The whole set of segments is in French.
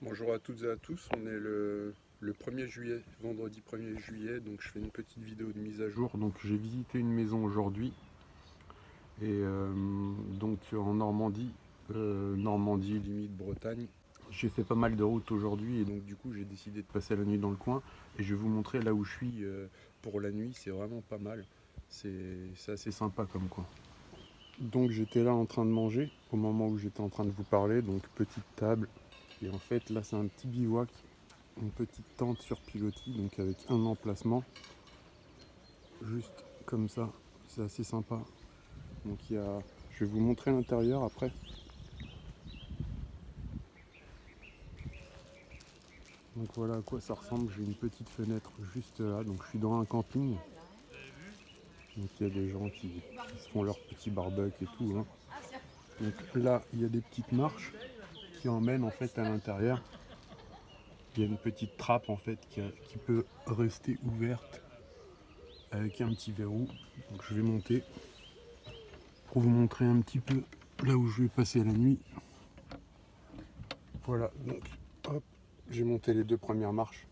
Bonjour à toutes et à tous, on est le 1er juillet, vendredi 1er juillet, donc je fais une petite vidéo de mise à jour. Donc j'ai visité une maison aujourd'hui, et donc en Normandie, Normandie limite Bretagne. J'ai fait pas mal de routes aujourd'hui et donc du coup j'ai décidé de passer la nuit dans le coin et je vais vous montrer là où je suis pour la nuit, c'est vraiment pas mal, c'est assez sympa comme coin. Donc j'étais là en train de manger au moment où j'étais en train de vous parler, donc petite table, et en fait là c'est un petit bivouac, une petite tente sur pilotis, donc avec un emplacement, juste comme ça, c'est assez sympa. Donc je vais vous montrer l'intérieur après. Donc voilà à quoi ça ressemble, j'ai une petite fenêtre juste là, donc je suis dans un camping. Donc il y a des gens qui se font leur petit barbecue et tout, hein. Donc là il y a des petites marches qui emmènent en fait à l'intérieur. Il y a une petite trappe en fait qui peut rester ouverte avec un petit verrou. Donc je vais monter pour vous montrer un petit peu là où je vais passer la nuit. Voilà, donc hop, j'ai monté les deux premières marches.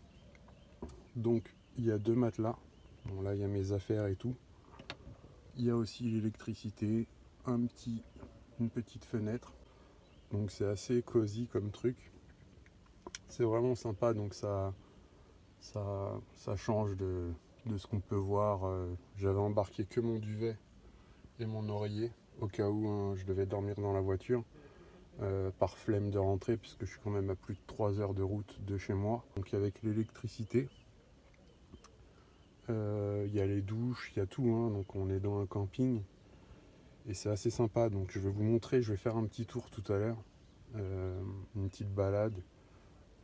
Donc il y a deux matelas. Bon là il y a mes affaires et tout. Il y a aussi l'électricité, une petite fenêtre. Donc c'est assez cosy comme truc. C'est vraiment sympa, donc ça change de ce qu'on peut voir. J'avais embarqué que mon duvet et mon oreiller au cas où hein, je devais dormir dans la voiture. Par flemme de rentrer puisque je suis quand même à plus de 3 heures de route de chez moi. Donc avec l'électricité, il y a les douches, il y a tout, hein, donc on est dans un camping et c'est assez sympa. Donc je vais vous montrer, je vais faire un petit tour tout à l'heure, une petite balade.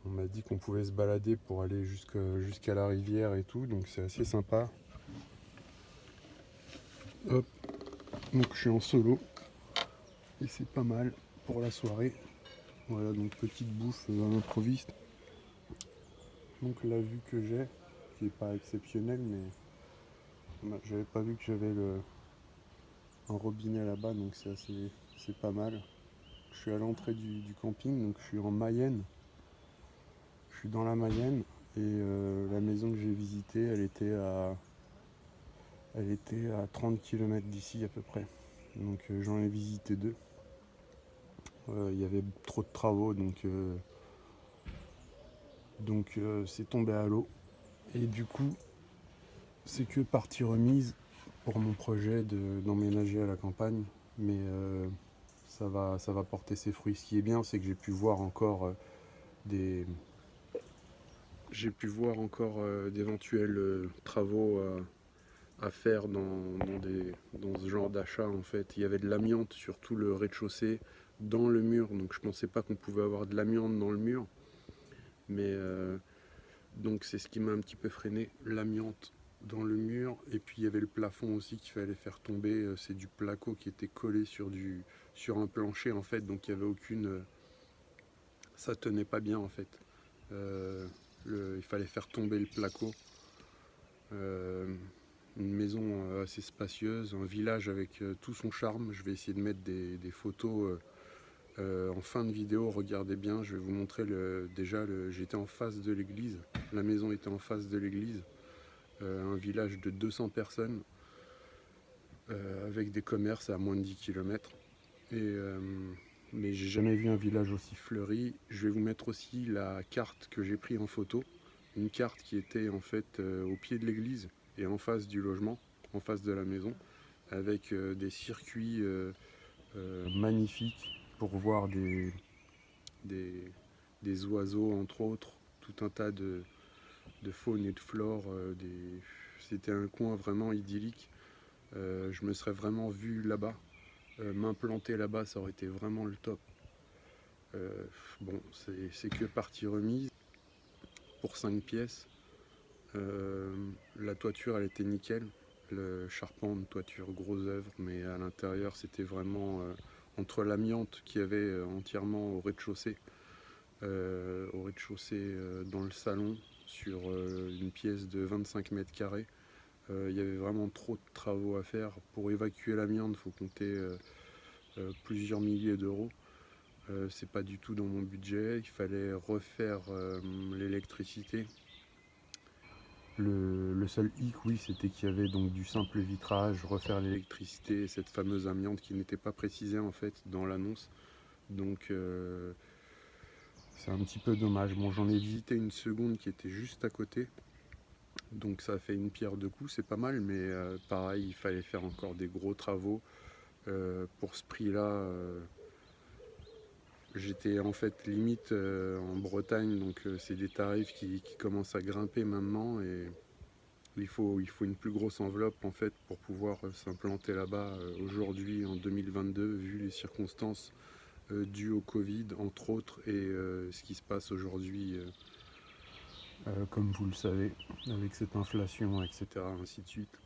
On m'a dit qu'on pouvait se balader pour aller jusqu'à la rivière et tout, donc c'est assez sympa. Hop, donc je suis en solo et c'est pas mal pour la soirée. Voilà, donc petite bouffe à l'improviste. Donc la vue que j'ai, qui est pas exceptionnelle, mais j'avais pas vu que j'avais un robinet là-bas, donc c'est pas mal. Je suis à l'entrée du camping, donc je suis en Mayenne. Je suis dans la Mayenne et la maison que j'ai visitée, elle était à 30 km d'ici à peu près. Donc j'en ai visité deux. Il y avait trop de travaux, donc c'est tombé à l'eau. Et du coup, c'est que partie remise pour mon projet d'emménager à la campagne. Mais ça va porter ses fruits. Ce qui est bien, c'est que des, d'éventuels travaux à faire dans ce genre d'achat. En fait, il y avait de l'amiante sur tout le rez-de-chaussée dans le mur, donc je pensais pas qu'on pouvait avoir de l'amiante dans le mur, mais donc c'est ce qui m'a un petit peu freiné, l'amiante dans le mur. Et puis il y avait le plafond aussi qu'il fallait faire tomber, c'est du placo qui était collé sur un plancher en fait, donc il y avait ça tenait pas bien en fait. Euh, il fallait faire tomber le placo. Euh, une maison assez spacieuse, un village avec tout son charme. Je vais essayer de mettre des photos en fin de vidéo. Regardez bien, je vais vous montrer j'étais en face de l'église. La maison était en face de l'église. Un village de 200 personnes avec des commerces à moins de 10 km. Mais j'ai jamais vu un village aussi fleuri. Je vais vous mettre aussi la carte que j'ai prise en photo. Une carte qui était en fait au pied de l'église et en face du logement, en face de la maison, avec des circuits magnifiques pour voir des, des oiseaux entre autres, tout un tas de faune et de flore. C'était un coin vraiment idyllique. Je me serais vraiment vu là-bas. M'implanter là-bas, ça aurait été vraiment le top. Euh, bon, c'est que partie remise pour 5 pièces. Euh, la toiture, elle était nickel. Le charpente, toiture, gros œuvre, mais à l'intérieur, c'était vraiment entre l'amiante qu'il y avait entièrement au rez-de-chaussée dans le salon, sur une pièce de 25 mètres carrés. Il y avait vraiment trop de travaux à faire. Pour évacuer l'amiante, il faut compter plusieurs milliers d'euros. C'est pas du tout dans mon budget. Il fallait refaire l'électricité. Le seul hic, oui, c'était qu'il y avait donc du simple vitrage, refaire l'électricité et cette fameuse amiante qui n'était pas précisée en fait dans l'annonce. Donc c'est un petit peu dommage. Bon, j'en ai visité une seconde qui était juste à côté. Donc ça a fait une pierre deux coups, c'est pas mal, mais pareil, il fallait faire encore des gros travaux. Pour ce prix-là, j'étais en fait limite en Bretagne, donc c'est des tarifs qui commencent à grimper maintenant et il faut une plus grosse enveloppe en fait pour pouvoir s'implanter là-bas aujourd'hui en 2022 vu les circonstances dues au Covid entre autres et ce qui se passe aujourd'hui comme vous le savez avec cette inflation etc ainsi de suite.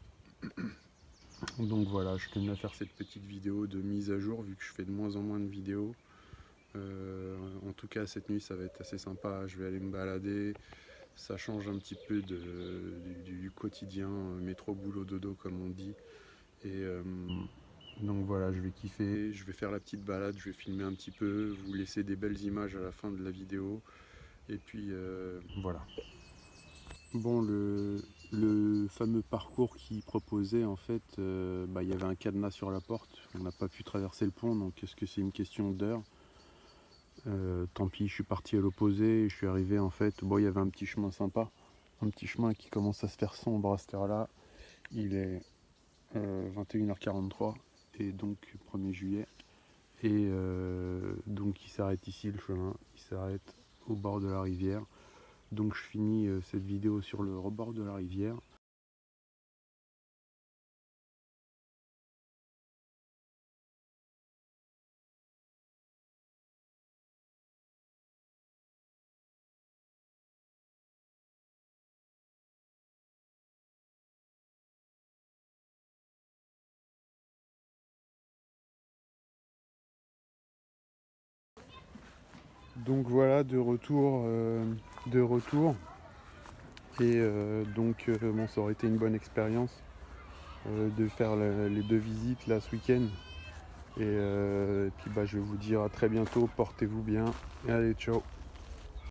Donc voilà, je tenais à faire cette petite vidéo de mise à jour vu que je fais de moins en moins de vidéos. En tout cas cette nuit ça va être assez sympa, je vais aller me balader, ça change un petit peu du quotidien, métro boulot dodo comme on dit. Et donc voilà, je vais kiffer, je vais faire la petite balade, je vais filmer un petit peu, vous laisser des belles images à la fin de la vidéo. Et puis voilà. Bon, le fameux parcours qu'il proposait, en fait, il y avait un cadenas sur la porte, on n'a pas pu traverser le pont, donc est-ce que c'est une question d'heure? Tant pis, je suis parti à l'opposé, je suis arrivé en fait, bon il y avait un petit chemin sympa, un petit chemin qui commence à se faire sombre à cette heure-là, il est 21h43 et donc 1er juillet, et donc il s'arrête ici le chemin, il s'arrête au bord de la rivière, donc je finis cette vidéo sur le rebord de la rivière. Donc voilà, de retour. Et bon, ça aurait été une bonne expérience de faire les deux visites là ce week-end. Et puis je vais vous dire à très bientôt, portez-vous bien. Et allez, ciao.